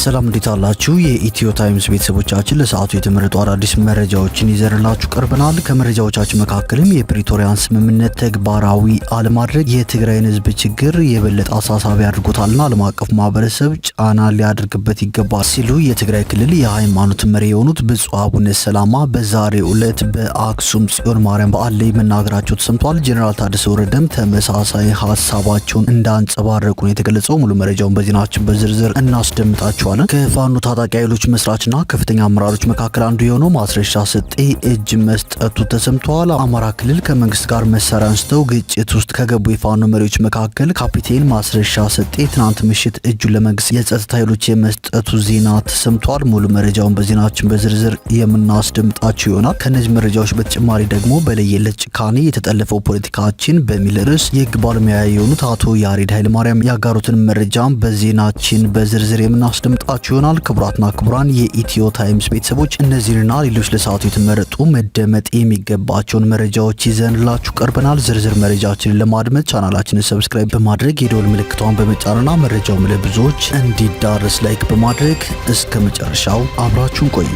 ሰላም እንዴት አላችሁ? የኢትዮ ታይምስ ቤተሰቦቻችን ለሰዓቱ የተመረጡ አዳዲስ መረጃዎችን ይዘንላችሁ ቀርበናል። ከመረጃዎቻችን መካከልም የፕሪቶሪያን ስምምነት ተግባራዊ አለማድረግ የትግራይን ሕዝብ ችግር የበለጠ አሳሳቢ አድርጎታልና ዓለም አቀፉ ማህበረሰብ ጫና ሊያደርግበት ይገባል ሲሉ የትግራይ ክልል የሃይማኖት መሪ የሆኑት ብፁዕ አቡነ ሰላማ በዛሬው ዕለት በአክሱም ጽዮን ማርያም በዓል ላይ መናገራቸው ተሰምቷል። ጄኔራል ታደሰ ወረደም ተመሳሳይ ሀሳባቸውን እንዳንጸባረቁ ነው የተገለጸው። ሙሉ መረጃውን በዜናችን በዝርዝር እናስደምጣችሁ። ከፋኖ ታጣቂ ኃይሎች መስራችና ከፍተኛ አመራሮች መካከል አንዱ የሆነው ማስረሻ ሰጤ እጅ መስጠቱ ተሰምቷል። አማራ ክልል ከመንግስት ጋር መሳሪያ አንስተው ግጭት ውስጥ ከገቡ የፋኖ መሪዎች መካከል ካፒቴን ማስረሻ ሰጤ ትናንት ምሽት እጁን ለመንግስት የጸጥታ ኃይሎች የመስጠቱ ዜና ተሰምቷል። ሙሉ መረጃውን በዜናችን በዝርዝር የምናስደምጣችሁ ይሆናል። ከነዚህ መረጃዎች በተጨማሪ ደግሞ በለየለት ጭካኔ የተጠለፈው ፖለቲካችን በሚል ርዕስ የህግ ባለሙያ የሆኑት አቶ ያሬድ ኃይለማርያም ያጋሩትን መረጃም በዜናችን በዝርዝር የምናስደምጣችሁ ይሆናል። ክቡራትና ክቡራን የኢትዮ ታይምስ ቤተሰቦች እነዚህንና ሌሎች ለሰዓቱ የተመረጡ መደመጥ የሚገባቸውን መረጃዎች ይዘንላችሁ ቀርበናል። ዝርዝር መረጃችንን ለማድመጥ ቻናላችንን ሰብስክራይብ በማድረግ የደወል ምልክቷን በመጫንና መረጃው ለብዙዎች እንዲዳረስ ላይክ በማድረግ እስከ መጨረሻው አብራችሁን ቆዩ።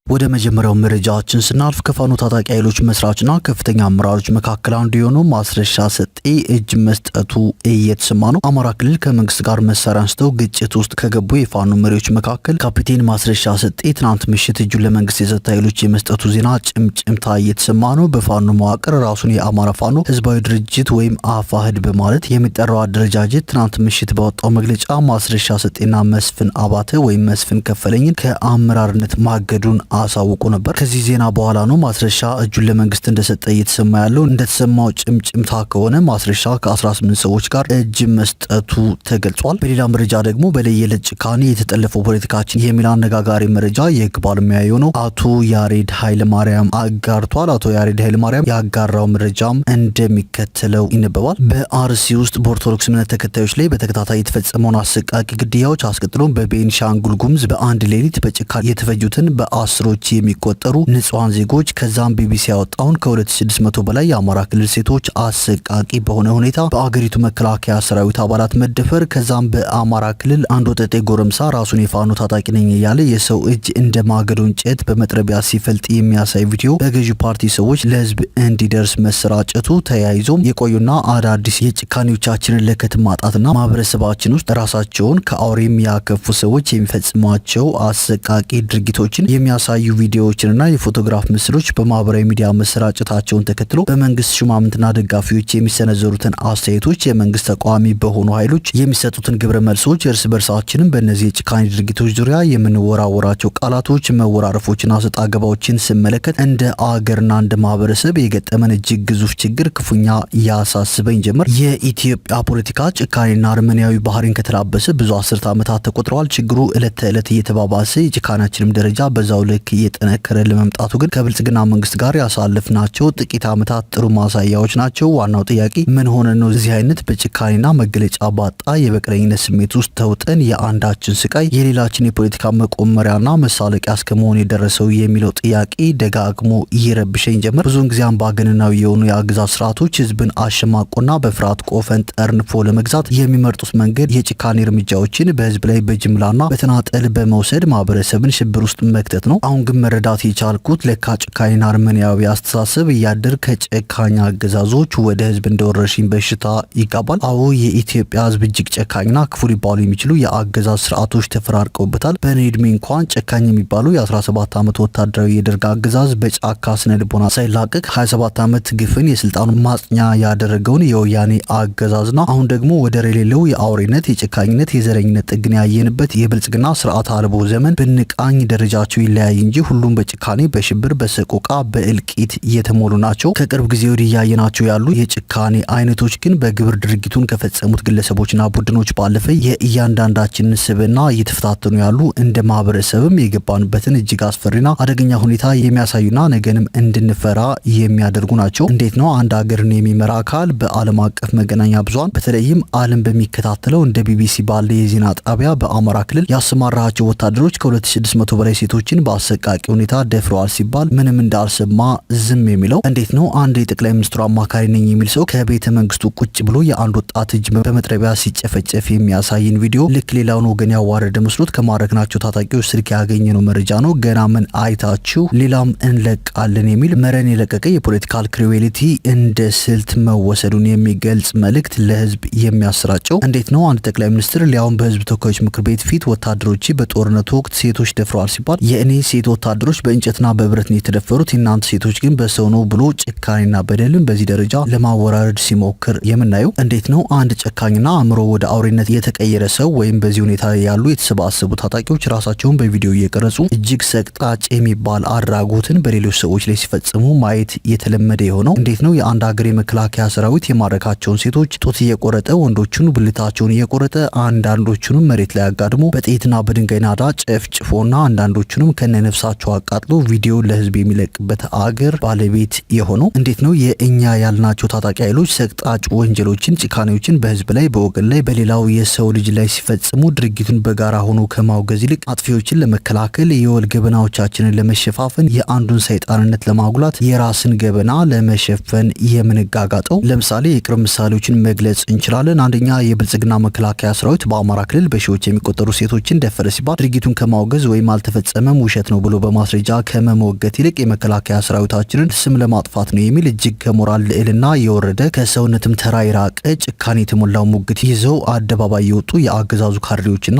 ወደ መጀመሪያው መረጃችን ስናልፍ ከፋኖ ታጣቂ ኃይሎች መስራችና ከፍተኛ አመራሮች መካከል አንዱ የሆነው ማስረሻ ሰጤ እጅ መስጠቱ እየተሰማ ነው። አማራ ክልል ከመንግስት ጋር መሳሪያ አንስተው ግጭት ውስጥ ከገቡ የፋኖ መሪዎች መካከል ካፒቴን ማስረሻ ሰጤ ትናንት ምሽት እጁን ለመንግስት የጸጥታ ኃይሎች የመስጠቱ ዜና ጭምጭምታ እየተሰማ ነው። በፋኖ መዋቅር ራሱን የአማራ ፋኖ ህዝባዊ ድርጅት ወይም አፋህድ በማለት የሚጠራው አደረጃጀት ትናንት ምሽት ባወጣው መግለጫ ማስረሻ ሰጤና መስፍን አባተ ወይም መስፍን ከፈለኝን ከአመራርነት ማገዱን አሳውቆ ነበር። ከዚህ ዜና በኋላ ነው ማስረሻ እጁን ለመንግስት እንደሰጠ እየተሰማ ያለው። እንደተሰማው ጭምጭምታ ከሆነ ማስረሻ ከ18 ሰዎች ጋር እጅ መስጠቱ ተገልጿል። በሌላ መረጃ ደግሞ በለየለት ጭካኔ የተጠለፈው ፖለቲካችን የሚል አነጋጋሪ መረጃ የህግ ባለሙያ የሆነው አቶ ያሬድ ኃይለማርያም አጋርቷል። አቶ ያሬድ ኃይለማርያም ያጋራው መረጃም እንደሚከተለው ይነበባል። በአርሲ ውስጥ በኦርቶዶክስ እምነት ተከታዮች ላይ በተከታታይ የተፈጸመውን አሰቃቂ ግድያዎች አስቀጥሎም በቤኒሻንጉል ጉሙዝ በአንድ ሌሊት በጭካኔ የተፈጁትን በአስሮች የሚቆጠሩ ንጹሃን ዜጎች ከዛም ቢቢሲ ያወጣውን ከ2600 በላይ የአማራ ክልል ሴቶች አሰቃቂ በሆነ ሁኔታ በአገሪቱ መከላከያ ሰራዊት አባላት መደፈር ከዛም በአማራ ክልል አንድ ወጠጤ ጎረምሳ ራሱን የፋኖ ታጣቂ ነኝ እያለ የሰው እጅ እንደ ማገዶ እንጨት በመጥረቢያ ሲፈልጥ የሚያሳይ ቪዲዮ በገዢ ፓርቲ ሰዎች ለህዝብ እንዲደርስ መሰራጨቱ ተያይዞም የቆዩና አዳዲስ የጭካኔዎቻችንን ለከት ማጣትና ማህበረሰባችን ውስጥ ራሳቸውን ከአውሬም ያከፉ ሰዎች የሚፈጽሟቸው አሰቃቂ ድርጊቶችን የሚያሳዩ ቪዲዮዎችንና የፎቶግራፍ ምስሎች በማህበራዊ ሚዲያ መሰራጨታቸውን ተከትሎ በመንግስት ሹማምንትና ደጋፊዎች የሚሰነዘሩትን አስተያየቶች፣ የመንግስት ተቃዋሚ በሆኑ ኃይሎች የሚሰጡትን ግብረ መልሶች፣ እርስ በርሳችንም በእነዚህ የጭካኔ ድርጊቶች ዙሪያ የምንወራወራቸው ቃላቶች፣ መወራረፎችና ሰጣ ገባዎችን ስመለከት እንደ አገርና እንደ ማህበረሰብ የገጠመን እጅግ ግዙፍ ችግር ክፉኛ ያሳስበኝ ጀመር። የኢትዮጵያ ፖለቲካ ጭካኔና አርመኒያዊ ባህሪን ከተላበሰ ብዙ አስርት ዓመታት ተቆጥረዋል። ችግሩ ዕለት ተዕለት እየተባባሰ የጭካኔያችንም ደረጃ በዛው ልክ እየጠነከረ ለመምጣቱ ግን ከብልጽግና መንግስት ጋር ያሳለፍናቸው ጥቂት ዓመታት ጥሩ ማሳያዎች ናቸው። ዋናው ጥያቄ ምን ሆነ ነው እዚህ አይነት በጭካኔና መገለጫ ባጣ የበቀለኝነት ስሜት ውስጥ ተውጠን የአንዳችን ስቃይ የሌላችን የፖለቲካ መቆመሪያና መሳለቂያ እስከመሆን የደረሰው የሚለው ጥያቄ ደጋግሞ ይረብሸኝ ጀመር። ብዙውን ጊዜ አምባገነናዊ የሆኑ የአገዛዝ ስርዓቶች ህዝብን አሸማቆና በፍርሃት ቆፈን ጠርንፎ ለመግዛት የሚመርጡት መንገድ የጭካኔ እርምጃዎችን በህዝብ ላይ በጅምላና በተናጠል በመውሰድ ማህበረሰብን ሽብር ውስጥ መክተት ነው። አሁን ግን መረዳት የቻልኩት ለካ ጭካኔና አርመኒያዊ አስተሳሰብ እያደር ከጨካኝ አገዛዞች ወደ ህዝብ እንደወረርሽኝ በሽታ ይጋባል። አዎ የኢትዮጵያ ህዝብ እጅግ ጨካኝና ክፉ ሊባሉ የሚችሉ የአገዛዝ ስርዓቶች ተፈራርቀውበታል። በእኔ እድሜ እንኳን ጨካኝ የሚባሉ የ17 ዓመት ወታደራዊ የደርግ አገዛዝ በጫካ ስነ ልቦና ሳይላቀቅ 27 ዓመት ግፍን የስልጣኑ ማጽኛ ያደረገውን የወያኔ አገዛዝና አሁን ደግሞ ወደር የሌለው የአውሬነት፣ የጨካኝነት፣ የዘረኝነት ጥግን ያየንበት የብልጽግና ስርዓት አልቦ ዘመን ብንቃኝ ደረጃቸው ይለያይ እንጂ ሁሉም በጭካኔ፣ በሽብር፣ በሰቆቃ፣ በእልቂት የተሞሉ ናቸው። ከቅርብ ጊዜ ወዲህ እያየናቸው ያሉ የጭካኔ አይነቶች ግን በግብር ድርጊቱን ከፈጸሙት ግለሰቦችና ቡድኖች ባለፈ የእያንዳንዳችንን ስብዕና እየተፈታተኑ ያሉ እንደ ማህበረሰብም የገባንበትን እጅግ አስፈሪና አደገኛ ሁኔታ የሚያሳዩና ነገንም እንድንፈራ የሚያደርጉ ናቸው። እንዴት ነው አንድ ሀገርን የሚመራ አካል በዓለም አቀፍ መገናኛ ብዙሃን በተለይም ዓለም በሚከታተለው እንደ ቢቢሲ ባለ የዜና ጣቢያ በአማራ ክልል ያሰማራቸው ወታደሮች ከ2600 በላይ ሴቶችን በአሰቃቂ በአሰቃቂ ሁኔታ ደፍረዋል ሲባል ምንም እንዳልሰማ ዝም የሚለው? እንዴት ነው አንድ የጠቅላይ ሚኒስትሩ አማካሪ ነኝ የሚል ሰው ከቤተ መንግስቱ ቁጭ ብሎ የአንድ ወጣት እጅ በመጥረቢያ ሲጨፈጨፍ የሚያሳይን ቪዲዮ ልክ ሌላውን ወገን ያዋረደ መስሎት ከማረክናቸው ታጣቂዎች ስልክ ያገኘነው መረጃ ነው፣ ገና ምን አይታችሁ ሌላም እንለቃለን የሚል መረን የለቀቀ የፖለቲካል ክሩዌሊቲ እንደ ስልት መወሰዱን የሚገልጽ መልእክት ለህዝብ የሚያሰራጨው? እንዴት ነው አንድ ጠቅላይ ሚኒስትር ሊያውም በህዝብ ተወካዮች ምክር ቤት ፊት ወታደሮች በጦርነቱ ወቅት ሴቶች ደፍረዋል ሲባል የእኔ ሴት ወታደሮች በእንጨትና በብረት ነው የተደፈሩት፣ የእናንተ ሴቶች ግን በሰው ነው ብሎ ጭካኔና በደልን በዚህ ደረጃ ለማወራረድ ሲሞክር የምናየው? እንዴት ነው አንድ ጨካኝና አእምሮ ወደ አውሬነት የተቀየረ ሰው ወይም በዚህ ሁኔታ ያሉ የተሰባሰቡ ታጣቂዎች ራሳቸውን በቪዲዮ እየቀረጹ እጅግ ሰቅጣጭ የሚባል አድራጎትን በሌሎች ሰዎች ላይ ሲፈጽሙ ማየት የተለመደ የሆነው? እንዴት ነው የአንድ ሀገር የመከላከያ ሰራዊት የማረካቸውን ሴቶች ጡት እየቆረጠ ወንዶቹን ብልታቸውን እየቆረጠ አንዳንዶቹንም መሬት ላይ አጋድሞ በጥይትና በድንጋይ ናዳ ጨፍጭፎና አንዳንዶቹንም ከነነፍሳቸው አቃጥሎ ቪዲዮ ለህዝብ የሚለቅበት አገር ባለቤት የሆነው? እንዴት ነው የእኛ ያልናቸው ታጣቂ ኃይሎች ሰቅጣጭ ወንጀሎችን፣ ጭካኔዎችን በህዝብ ላይ፣ በወገን ላይ፣ በሌላው የሰው ልጅ ላይ ሲፈጽሙ ድርጊቱን በጋራ ሆኖ ከማውገዝ ይልቅ አጥፊዎችን ለመከላከል የወል ገበናዎቻችንን ለመሸፋፈን የአንዱን ሰይጣንነት ለማጉላት የራስን ገበና ለመሸፈን የምንጋጋጠው? ለምሳሌ የቅርብ ምሳሌዎችን መግለጽ እንችላለን። አንደኛ፣ የብልጽግና መከላከያ ሰራዊት በአማራ ክልል በሺዎች የሚቆጠሩ ሴቶችን ደፈረ ሲባል ድርጊቱን ከማውገዝ ወይም አልተፈጸመም ውሸት ነው ብሎ በማስረጃ ከመሞገት ይልቅ የመከላከያ ሰራዊታችንን ስም ለማጥፋት ነው የሚል እጅግ ከሞራል ልዕልና የወረደ ከሰውነትም ተራ የራቀ ጭካኔ የተሞላው ሙግት ይዘው አደባባይ የወጡ የአገዛዙ ካድሬዎችና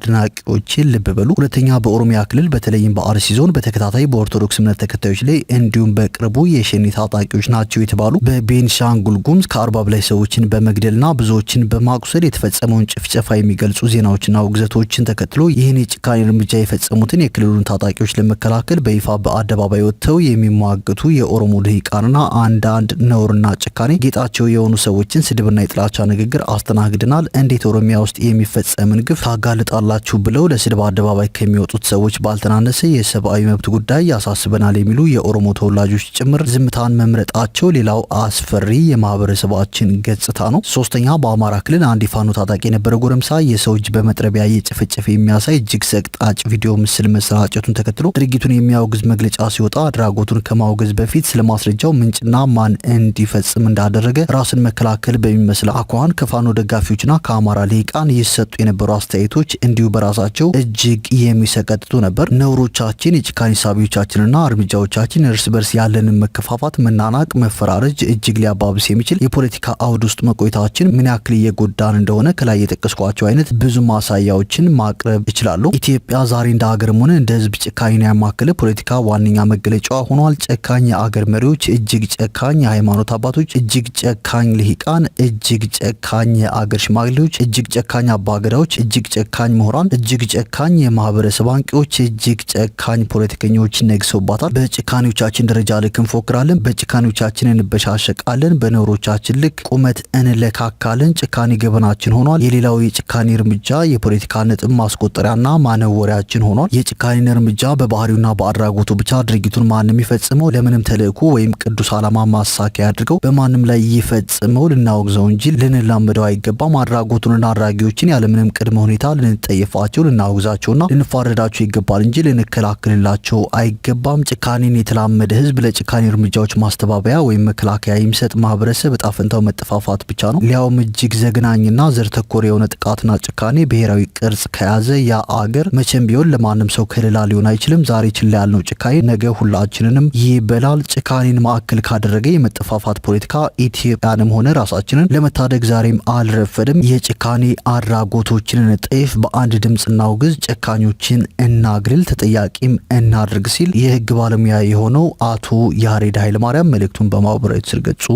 አድናቂዎችን ልብ በሉ። ሁለተኛ፣ በኦሮሚያ ክልል በተለይም በአርሲ ዞን በተከታታይ በኦርቶዶክስ እምነት ተከታዮች ላይ እንዲሁም በቅርቡ የሸኔ ታጣቂዎች ናቸው የተባሉ በቤንሻንጉል ጉሙዝ ከ40 በላይ ሰዎችን በመግደልና ብዙዎችን በማቁሰል የተፈጸመውን ጭፍጨፋ የሚገልጹ ዜናዎችና ውግዘቶችን ተከትሎ ይህን የጭካኔ እርምጃ የፈጸሙትን የክልሉን ታጣቂዎች ለመከላከል በይፋ በአደባባይ ወጥተው የሚሟገቱ የኦሮሞ ልሂቃንና አንዳንድ ነውርና ጭካኔ ጌጣቸው የሆኑ ሰዎችን ስድብና የጥላቻ ንግግር አስተናግደናል፣ እንዴት ኦሮሚያ ውስጥ የሚፈጸምን ግፍ ታጋልጣላችሁ ብለው ለስድብ አደባባይ ከሚወጡት ሰዎች ባልተናነሰ የሰብአዊ መብት ጉዳይ ያሳስበናል የሚሉ የኦሮሞ ተወላጆች ጭምር ዝምታን መምረጣቸው ሌላው አስፈሪ የማህበረሰባችን ገጽታ ነው። ሶስተኛ፣ በአማራ ክልል አንድ የፋኖ ታጣቂ የነበረ ጎረምሳ የሰው እጅ በመጥረቢያ እየጨፈጨፈ የሚያሳይ እጅግ ሰቅጣጭ ቪዲዮ ምስል መሰራጨቱን ተከትሎ ድርጊቱን የሚያወግዝ መግለጫ ሲወጣ አድራጎቱን ከማውገዝ በፊት ስለማስረጃው ምንጭና ማን እንዲፈጽም እንዳደረገ ራስን መከላከል በሚመስል አኳኋን ከፋኖ ደጋፊዎችና ከአማራ ልሂቃን ይሰጡ የነበሩ አስተያየቶች እንዲሁ በራሳቸው እጅግ የሚሰቀጥጡ ነበር። ነውሮቻችን፣ የጭካኔ ሳቢዎቻችንና እርምጃዎቻችን እርስ በርስ ያለንን መከፋፋት፣ መናናቅ፣ መፈራረጅ እጅግ ሊያባብስ የሚችል የፖለቲካ አውድ ውስጥ መቆየታችን ምን ያክል እየጎዳን እንደሆነ ከላይ የጠቀስኳቸው አይነት ብዙ ማሳያዎችን ማቅረብ ይችላሉ። ኢትዮጵያ ዛሬ እንደ ሀገርም ሆነ እንደ ህዝብ ጭካኔን ያማከለ ፖለቲካ ዋነኛ መገለጫዋ ሆኗል። ጨካኝ የአገር መሪዎች፣ እጅግ ጨካኝ የሃይማኖት አባቶች፣ እጅግ ጨካኝ ልሂቃን፣ እጅግ ጨካኝ የአገር ሽማግሌዎች፣ እጅግ ጨካኝ አባገዳዎች፣ እጅግ ጨካኝ ምሁራን፣ እጅግ ጨካኝ የማህበረሰብ አንቂዎች፣ እጅግ ጨካኝ ፖለቲከኞች ነግሰውባታል። በጭካኔዎቻችን ደረጃ ልክ እንፎክራለን፣ በጭካኔዎቻችን እንበሻሸቃለን፣ በነውሮቻችን ልክ ቁመት እንለካካለን። ጭካኔ ገበናችን ሆኗል። የሌላው የጭካኔ እርምጃ የፖለቲካ ነጥብ ማስቆጠሪያና ማነወሪያችን ሆኗል። የጭካኔን እርምጃ በባህሪውና በአድራጎቱ ብቻ ድርጊቱን ማንም ይፈጽመው ለምንም ተልእኮ ወይም ቅዱስ ዓላማ ማሳኪያ አድርገው በማንም ላይ ይፈጽመው ልናወግዘው እንጂ ልንላመደው አይገባም። አድራጎቱንና አድራጊዎችን ያለምንም ቅድመ ሁኔታ ልንጠየፋቸው፣ ልናወግዛቸውና ልንፋረዳቸው ይገባል እንጂ ልንከላከልላቸው አይገባም። ጭካኔን የተላመደ ህዝብ ለጭካኔ እርምጃዎች ማስተባበያ ወይም መከላከያ የሚሰጥ ማህበረሰብ እጣ ፈንታው መጠፋፋት ብቻ ነው። ሊያውም እጅግ ዘግናኝና ዘር ተኮር የሆነ ጥቃትና ጭካኔ ብሔራዊ ቅርጽ ከያዘ ያ አገር መቼም ቢሆን ለማንም ሰው ከለላ ሊሆን አይችልም። ዛሬ ችላ ያልነው ጭካኔ ነገ ሁላችንንም ይበላል። ጭካኔን ማዕከል ካደረገ የመጠፋፋት ፖለቲካ ኢትዮጵያንም ሆነ ራሳችንን ለመታደግ ዛሬም አልረፈድም። የጭካኔ አድራጎቶችን እንጠይፍ፣ በአንድ ድምፅ እናውግዝ፣ ጨካኞችን እናግልል፣ ተጠያቂም እናድርግ ሲል የህግ ባለሙያ የሆነው አቶ ያሬድ ኃይለማርያም መልእክቱን በማህበራዊ ትስስር ገጹ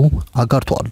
አጋርቷል።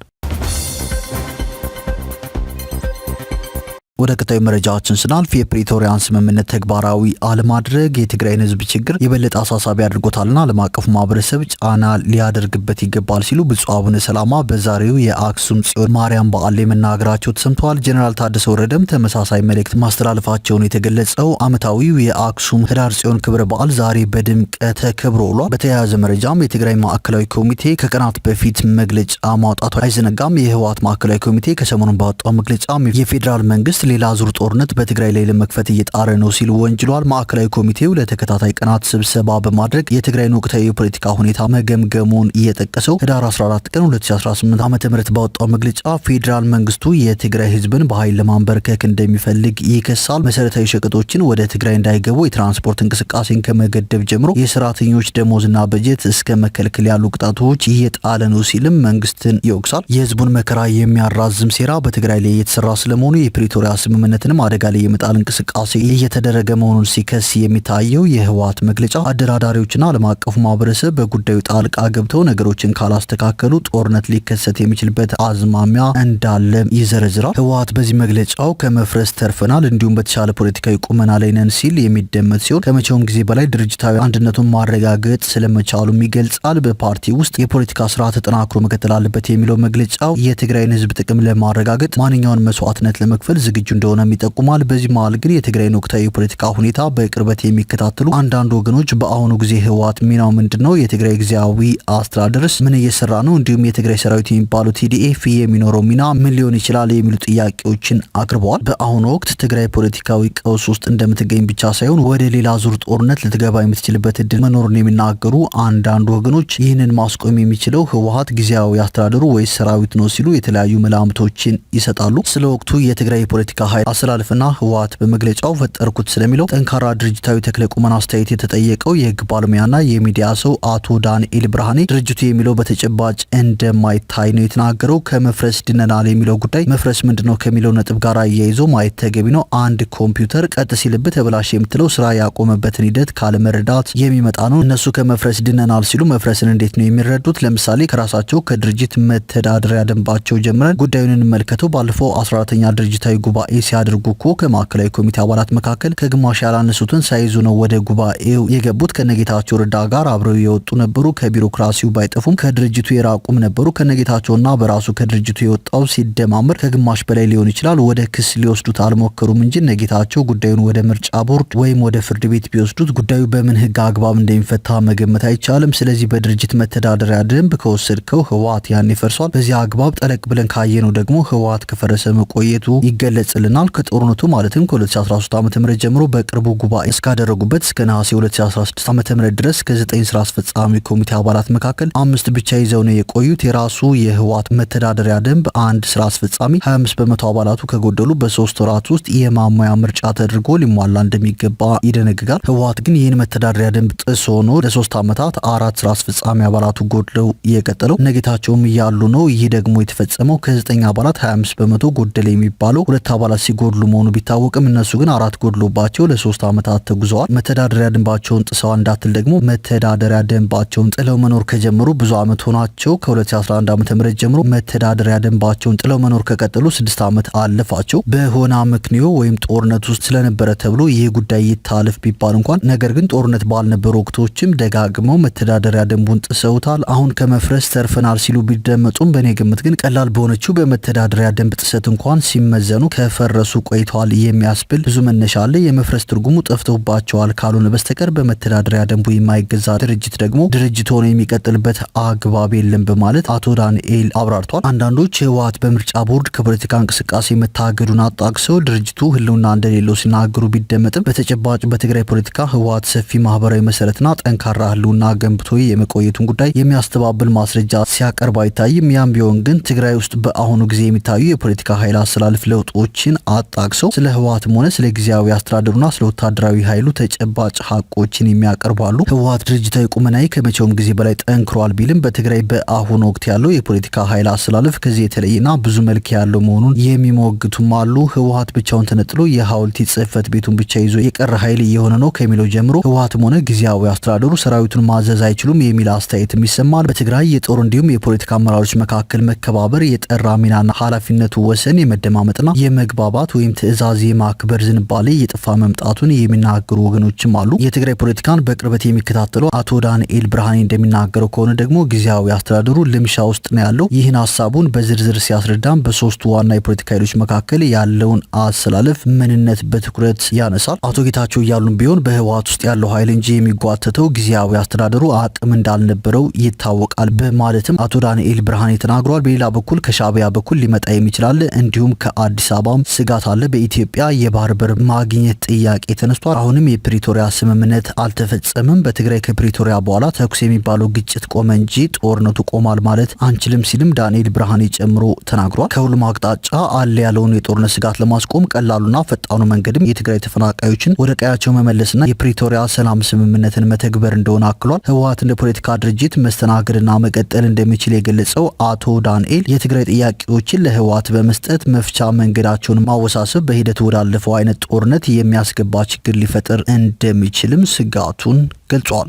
ወደ ቀጣዩ መረጃችን ስናልፍ የፕሪቶሪያን ስምምነት ተግባራዊ አለማድረግ የትግራይን ህዝብ ችግር የበለጠ አሳሳቢ አድርጎታልና ዓለም አቀፉ ማህበረሰብ ጫና ሊያደርግበት ይገባል ሲሉ ብፁዕ አቡነ ሰላማ በዛሬው የአክሱም ጽዮን ማርያም በዓል ላይ መናገራቸው ተሰምተዋል። ጀነራል ታደሰ ወረደም ተመሳሳይ መልእክት ማስተላለፋቸውን የተገለጸው ዓመታዊው የአክሱም ህዳር ጽዮን ክብረ በዓል ዛሬ በድምቀት ተከብሮ ውሏል። በተያያዘ መረጃም የትግራይ ማዕከላዊ ኮሚቴ ከቀናት በፊት መግለጫ ማውጣቱ አይዘነጋም። የህወሓት ማዕከላዊ ኮሚቴ ከሰሞኑን ባወጣው መግለጫ የፌዴራል መንግስት ሌላ ዙር ጦርነት በትግራይ ላይ ለመክፈት እየጣረ ነው ሲል ወንጅሏል። ማዕከላዊ ኮሚቴው ለተከታታይ ቀናት ስብሰባ በማድረግ የትግራይን ወቅታዊ የፖለቲካ ሁኔታ መገምገሙን እየጠቀሰው ህዳር 14 ቀን 2018 ዓ.ም ባወጣው መግለጫ ፌዴራል መንግስቱ የትግራይ ህዝብን በኃይል ለማንበርከክ እንደሚፈልግ ይከሳል። መሰረታዊ ሸቀጦችን ወደ ትግራይ እንዳይገቡ የትራንስፖርት እንቅስቃሴን ከመገደብ ጀምሮ የሰራተኞች ደሞዝና በጀት እስከ መከልከል ያሉ ቅጣቶች እየጣለ ነው ሲልም መንግስትን ይወቅሳል። የህዝቡን መከራ የሚያራዝም ሴራ በትግራይ ላይ የተሰራ ስለመሆኑ የፕሪቶሪያ ስምምነትንም አደጋ ላይ የመጣል እንቅስቃሴ እየተደረገ መሆኑን ሲከስ የሚታየው የህወሓት መግለጫ አደራዳሪዎችና ዓለም አቀፉ ማህበረሰብ በጉዳዩ ጣልቃ ገብተው ነገሮችን ካላስተካከሉ ጦርነት ሊከሰት የሚችልበት አዝማሚያ እንዳለም ይዘረዝራል። ህወሓት በዚህ መግለጫው ከመፍረስ ተርፈናል እንዲሁም በተሻለ ፖለቲካዊ ቁመና ላይ ነን ሲል የሚደመጥ ሲሆን ከመቼውም ጊዜ በላይ ድርጅታዊ አንድነቱን ማረጋገጥ ስለመቻሉም ይገልጻል። በፓርቲ ውስጥ የፖለቲካ ስራ ተጠናክሮ መቀጠል አለበት የሚለው መግለጫው የትግራይን ህዝብ ጥቅም ለማረጋገጥ ማንኛውን መስዋዕትነት ለመክፈል ዝግጁ እንደሆነም ይጠቁማል። በዚህ መሃል ግን የትግራይን ወቅታዊ የፖለቲካ ሁኔታ በቅርበት የሚከታተሉ አንዳንድ ወገኖች በአሁኑ ጊዜ ህወሓት ሚናው ምንድነው? የትግራይ ጊዜያዊ አስተዳደርስ ምን እየሰራ ነው? እንዲሁም የትግራይ ሰራዊት የሚባለው ቲዲኤፍ የሚኖረው ሚና ምን ሊሆን ይችላል? የሚሉ ጥያቄዎችን አቅርበዋል። በአሁኑ ወቅት ትግራይ ፖለቲካዊ ቀውስ ውስጥ እንደምትገኝ ብቻ ሳይሆን ወደ ሌላ ዙር ጦርነት ልትገባ የምትችልበት እድል መኖሩን የሚናገሩ አንዳንድ ወገኖች ይህንን ማስቆም የሚችለው ህወሓት ጊዜያዊ አስተዳደሩ ወይስ ሰራዊት ነው ሲሉ የተለያዩ መላምቶችን ይሰጣሉ። ስለ ወቅቱ የትግራይ የፖለቲካ ኃይል አሰላለፍና ህወሓት በመግለጫው ፈጠርኩት ስለሚለው ጠንካራ ድርጅታዊ ተክለ ቁመና አስተያየት የተጠየቀው የህግ ባለሙያና የሚዲያ ሰው አቶ ዳንኤል ብርሃኔ ድርጅቱ የሚለው በተጨባጭ እንደማይታይ ነው የተናገረው። ከመፍረስ ድነናል የሚለው ጉዳይ መፍረስ ምንድነው ከሚለው ነጥብ ጋር አያይዞ ማየት ተገቢ ነው። አንድ ኮምፒውተር ቀጥ ሲልብህ ተበላሽ የምትለው ስራ ያቆመበትን ሂደት ካለመረዳት የሚመጣ ነው። እነሱ ከመፍረስ ድነናል ሲሉ መፍረስን እንዴት ነው የሚረዱት? ለምሳሌ ከራሳቸው ከድርጅት መተዳደሪያ ደንባቸው ጀምረን ጉዳዩን እንመልከተው። ባለፈው 14ኛ ድርጅታዊ ጉባኤ ሲያደርጉ እኮ ከማዕከላዊ ኮሚቴ አባላት መካከል ከግማሽ ያላነሱትን ሳይዙ ነው ወደ ጉባኤው የገቡት። ከነጌታቸው ረዳ ጋር አብረው የወጡ ነበሩ። ከቢሮክራሲው ባይጠፉም ከድርጅቱ የራቁም ነበሩ። ከነጌታቸውና በራሱ ከድርጅቱ የወጣው ሲደማመር ከግማሽ በላይ ሊሆን ይችላል። ወደ ክስ ሊወስዱት አልሞከሩም እንጂ ነጌታቸው ጉዳዩን ወደ ምርጫ ቦርድ ወይም ወደ ፍርድ ቤት ቢወስዱት ጉዳዩ በምን ህግ አግባብ እንደሚፈታ መገመት አይቻልም። ስለዚህ በድርጅት መተዳደሪያ ደንብ ከወሰድከው ህወሓት ያኔ ፈርሷል። በዚህ አግባብ ጠለቅ ብለን ካየነው ደግሞ ህወሓት ከፈረሰ መቆየቱ ይገለጽልናል። ከጦርነቱ ማለትም ከ2013 ዓ.ም ጀምሮ በቅርቡ ጉባኤ እስካደረጉበት እስከ ነሐሴ 2016 ዓ.ም ድረስ ከ9 ስራ አስፈጻሚ ኮሚቴ አባላት መካከል 5 ብቻ ይዘው ነው የቆዩት። የራሱ የህወሓት መተዳደሪያ ደንብ አንድ ስራ አስፈጻሚ 25 በመቶ አባላቱ ከጎደሉ በ3 ወራት ውስጥ የማሟያ ምርጫ ተደርጎ ሊሟላ እንደሚገባ ይደነግጋል። ህወሓት ግን ይህን መተዳደሪያ ደንብ ጥሶ ነው ለ3 ዓመታት 4 ስራ አስፈጻሚ አባላቱ ጎድለው የቀጠለው። ነጌታቸውም እያሉ ነው። ይህ ደግሞ የተፈጸመው ከ9 አባላት 25 በመቶ ጎደለ የሚባለው 2 አባላት ሲጎድሉ መሆኑ ቢታወቅም እነሱ ግን 4 ጎድሎባቸው ለ3 ዓመታት ተጉዘዋል። መተዳደሪያ ደንባቸውን ጥሰዋል እንዳትል ደግሞ መተዳደሪያ ደንባቸውን ጥለው መኖር ከጀመሩ ብዙ ዓመት ሆናቸው። ከ2011 ዓ.ም ጀምሮ መተዳደሪያ ደንባቸውን ጥለው መኖር ከቀጠሉ 6 ዓመት አለፋቸው። በሆነ ምክንያት ወይም ጦርነት ውስጥ ስለነበረ ተብሎ ይህ ጉዳይ ይታለፍ ቢባል እንኳን ነገር ግን ጦርነት ባልነበሩ ወቅቶችም ደጋግመው መተዳደሪያ ደንቡን ጥሰውታል። አሁን ከመፍረስ ተርፈናል ሲሉ ቢደመጡም በእኔ ግምት ግን ቀላል በሆነችው በመተዳደሪያ ደንብ ጥሰት እንኳን ሲመዘኑ ከፈረሱ ቆይተዋል የሚያስብል ብዙ መነሻ አለ። የመፍረስ ትርጉሙ ጠፍቶባቸዋል ካልሆነ በስተቀር በመተዳደሪያ ደንቡ የማይገዛ ድርጅት ደግሞ ድርጅት ሆኖ የሚቀጥልበት አግባብ የለም በማለት አቶ ዳንኤል አብራርቷል። አንዳንዶች ህወሓት በምርጫ ቦርድ ከፖለቲካ እንቅስቃሴ መታገዱን አጣቅሰው ድርጅቱ ህልውና እንደሌለው ሲናገሩ ቢደመጥም በተጨባጭ በትግራይ ፖለቲካ ህወሓት ሰፊ ማህበራዊ መሰረትና ጠንካራ ህልውና ገንብቶ የመቆየቱን ጉዳይ የሚያስተባብል ማስረጃ ሲያቀርብ አይታይም። ያም ቢሆን ግን ትግራይ ውስጥ በአሁኑ ጊዜ የሚታዩ የፖለቲካ ኃይል አሰላለፍ ለውጦችን አጣቅሰው ስለ ህወሓትም ሆነ ስለ ጊዜያዊ አስተዳደሩና ስለ ወታደራዊ ኃይሉ ተጨባጭ ሀቆችን የሚያቀርባሉ። ህወሓት ድርጅታዊ ቁመናዊ ከመቼውም ጊዜ በላይ ጠንክሯል ቢልም በትግራይ በአሁኑ ወቅት ያለው የፖለቲካ ኃይል አሰላለፍ ከዚህ የተለየና ብዙ መልክ ያለው መሆኑን የሚሞግቱም አሉ። ህወሓት ብቻውን ተነጥሎ የሐውልቲ ጽህፈት ቤቱን ብቻ ይዞ የቀረ ኃይል እየሆነ ነው ከሚለው ጀምሮ ህወሓትም ሆነ ጊዜያዊ አስተዳደሩ ሰራዊቱን ማዘዝ አይችሉም የሚል አስተያየትም ይሰማል። በትግራይ የጦር እንዲሁም የፖለቲካ አመራሮች መካከል መከባበር፣ የጠራ ሚናና ኃላፊነቱ ወሰን የመደማመጥና የመግባባት ወይም ትዕዛዝ የማክበር ዝንባሌ እየጠፋ መምጣቱን የሚናገሩ ወገኖችም አሉ። የትግራይ ፖለቲካን በቅርበት የሚከታተለው አቶ ዳንኤል ብርሃኔ እንደሚናገረው ከሆነ ደግሞ ጊዜያዊ አስተዳደሩ ልምሻ ውስጥ ነው ያለው። ይህን ሀሳቡን በዝርዝር ሲያስረዳም በሶስቱ ዋና የፖለቲካ ኃይሎች መካከል ያለውን አሰላለፍ ምንነት በትኩረት ያነሳል። አቶ ጌታቸው እያሉም ቢሆን በህወሓት ውስጥ ያለው ኃይል እንጂ የሚጓተተው ጊዜያዊ አስተዳደሩ አቅም እንዳልነበረው ይታወቃል በማለትም አቶ ዳንኤል ብርሃኔ ተናግሯል። በሌላ በኩል ከሻዕቢያ በኩል ሊመጣ የሚችላል እንዲሁም ከአዲስ አበባ እንደሚገባም ስጋት አለ። በኢትዮጵያ የባህር በር ማግኘት ጥያቄ ተነስቷል። አሁንም የፕሪቶሪያ ስምምነት አልተፈጸመም። በትግራይ ከፕሪቶሪያ በኋላ ተኩስ የሚባለው ግጭት ቆመ እንጂ ጦርነቱ ቆማል ማለት አንችልም ሲልም ዳንኤል ብርሃኔ ጨምሮ ተናግሯል። ከሁሉም አቅጣጫ አለ ያለውን የጦርነት ስጋት ለማስቆም ቀላሉና ፈጣኑ መንገድም የትግራይ ተፈናቃዮችን ወደ ቀያቸው መመለስና የፕሪቶሪያ ሰላም ስምምነትን መተግበር እንደሆነ አክሏል። ህወሓት እንደ ፖለቲካ ድርጅት መስተናገድና መቀጠል እንደሚችል የገለጸው አቶ ዳንኤል የትግራይ ጥያቄዎችን ለህወሓት በመስጠት መፍቻ መንገዳቸውን ማወሳሰብ በሂደት ወዳለፈው አይነት ጦርነት የሚያስገባ ችግር ሊፈጥር እንደሚችልም ስጋቱን ገልጿል።